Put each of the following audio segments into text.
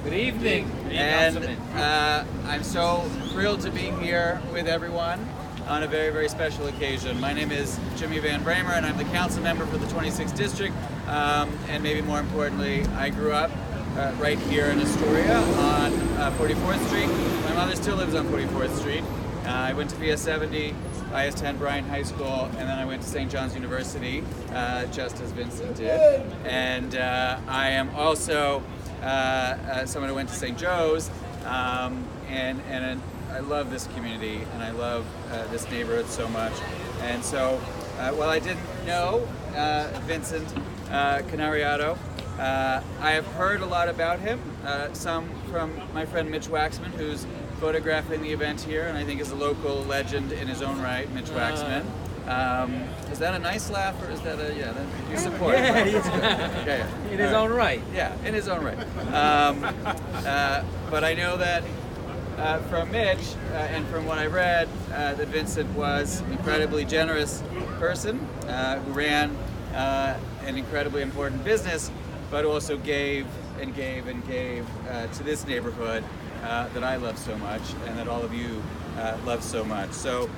Good evening. And I'm so thrilled to be here with everyone on a very, very special occasion. My name is Jimmy Van Bramer, and I'm the council member for the 26th District. And maybe more importantly, I grew up right here in Astoria on 44th Street. My mother still lives on 44th Street. I went to VS 70, IS-10 Bryant High School, and then I went to St. John's University, just as Vincent did. And I am also someone who went to St. Joe's, and I love this community, and I love this neighborhood so much. And so, while I didn't know Vincent Cannariato, I have heard a lot about him, some from my friend Mitch Waxman, who's photographing the event here, and I think is a local legend in his own right, Mitch Waxman. Is that a nice laugh, or is that a, you support? Yeah, right? yeah. In his own right. Yeah, in his own right. But I know that from Mitch, and from what I read, that Vincent was an incredibly generous person who ran an incredibly important business, but also gave and gave and gave to this neighborhood that I love so much, and that all of you love so much. So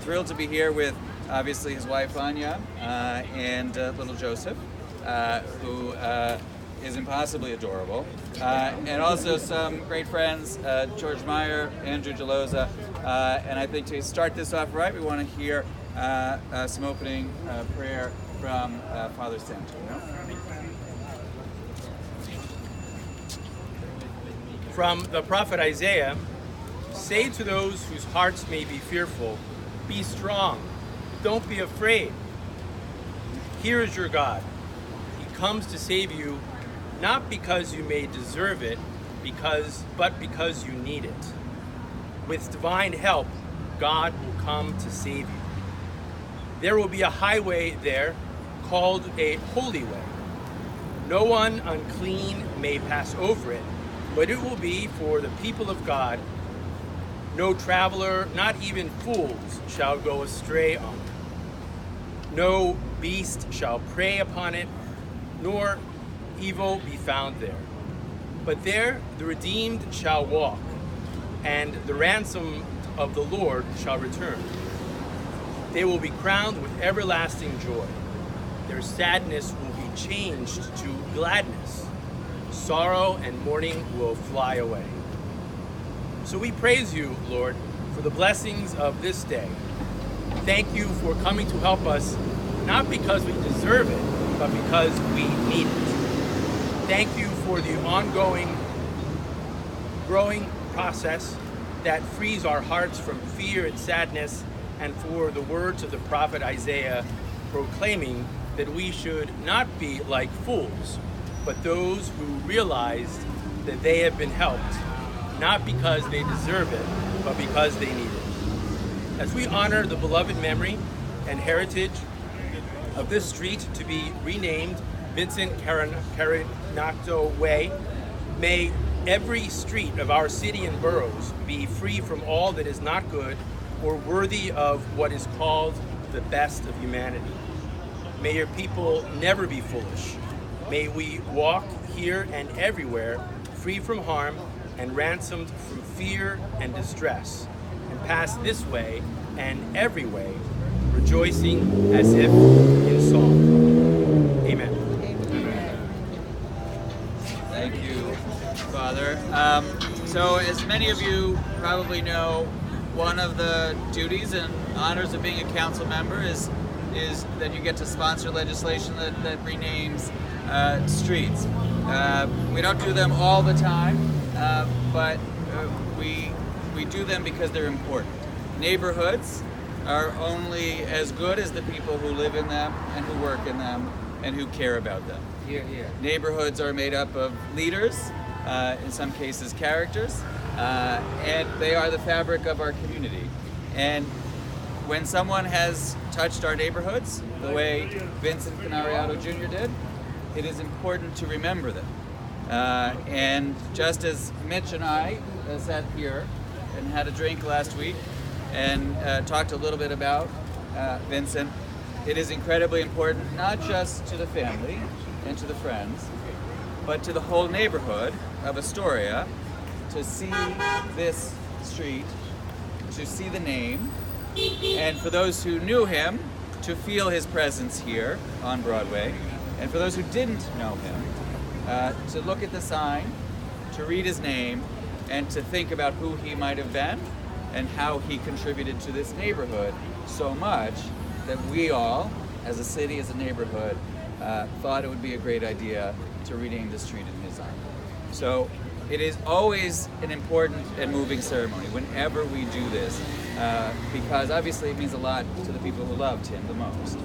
thrilled to be here with obviously his wife Anya and little Joseph, who is impossibly adorable, and also some great friends, George Meyer, Andrew Geloza, and I think to start this off right, we want to hear some opening prayer from Father Santino. From the prophet Isaiah, say to those whose hearts may be fearful, be strong, don't be afraid. Here is your God. He comes to save you, not because you may deserve it, but because you need it. With divine help, God will come to save you. There will be a highway there called a holy way. No one unclean may pass over it, but it will be for the people of God. No traveler, not even fools, shall go astray on it. No beast shall prey upon it, nor evil be found there. But there the redeemed shall walk, and the ransom of the Lord shall return. They will be crowned with everlasting joy. Their sadness will be changed to gladness. Sorrow and mourning will fly away. So we praise you, Lord, for the blessings of this day. Thank you for coming to help us, not because we deserve it, but because we need it. Thank you for the ongoing, growing process that frees our hearts from fear and sadness, and for the words of the prophet Isaiah proclaiming that we should not be like fools, but those who realized that they have been helped, not because they deserve it, but because they need it. As we honor the beloved memory and heritage of this street to be renamed Vincent Cannariato Way, may every street of our city and boroughs be free from all that is not good or worthy of what is called the best of humanity. May your people never be foolish. May we walk here and everywhere free from harm and ransomed from fear and distress, and pass this way and every way, rejoicing as if in song. Amen. Thank you, Father. So as many of you probably know, one of the duties and honors of being a council member is that you get to sponsor legislation that renames streets. We don't do them all the time, but we do them because they're important. Neighborhoods are only as good as the people who live in them and who work in them and who care about them. Here, here. Neighborhoods are made up of leaders, in some cases characters, and they are the fabric of our community. And when someone has touched our neighborhoods the way Vincent Cannariato Jr. did, it is important to remember them. And just as Mitch and I sat here and had a drink last week and talked a little bit about Vincent, it is incredibly important not just to the family and to the friends, but to the whole neighborhood of Astoria to see this street, to see the name, and for those who knew him, to feel his presence here on Broadway, and for those who didn't know him, to look at the sign, to read his name, and to think about who he might have been and how he contributed to this neighborhood so much that we all, as a city, as a neighborhood, thought it would be a great idea to rename the street in his honor. So it is always an important and moving ceremony whenever we do this, because obviously it means a lot to the people who loved him the most.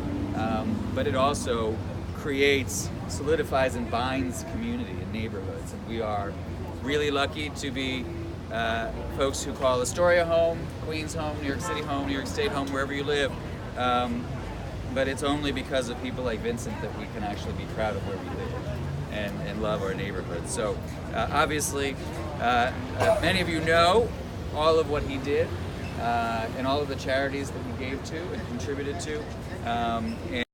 But it also creates, solidifies and binds community and neighborhoods. And we are really lucky to be folks who call Astoria home, Queens home, New York City home, New York State home, wherever you live. But it's only because of people like Vincent that we can actually be proud of where we live and love our neighborhood. So obviously, many of you know all of what he did and all of the charities that he gave to and contributed to.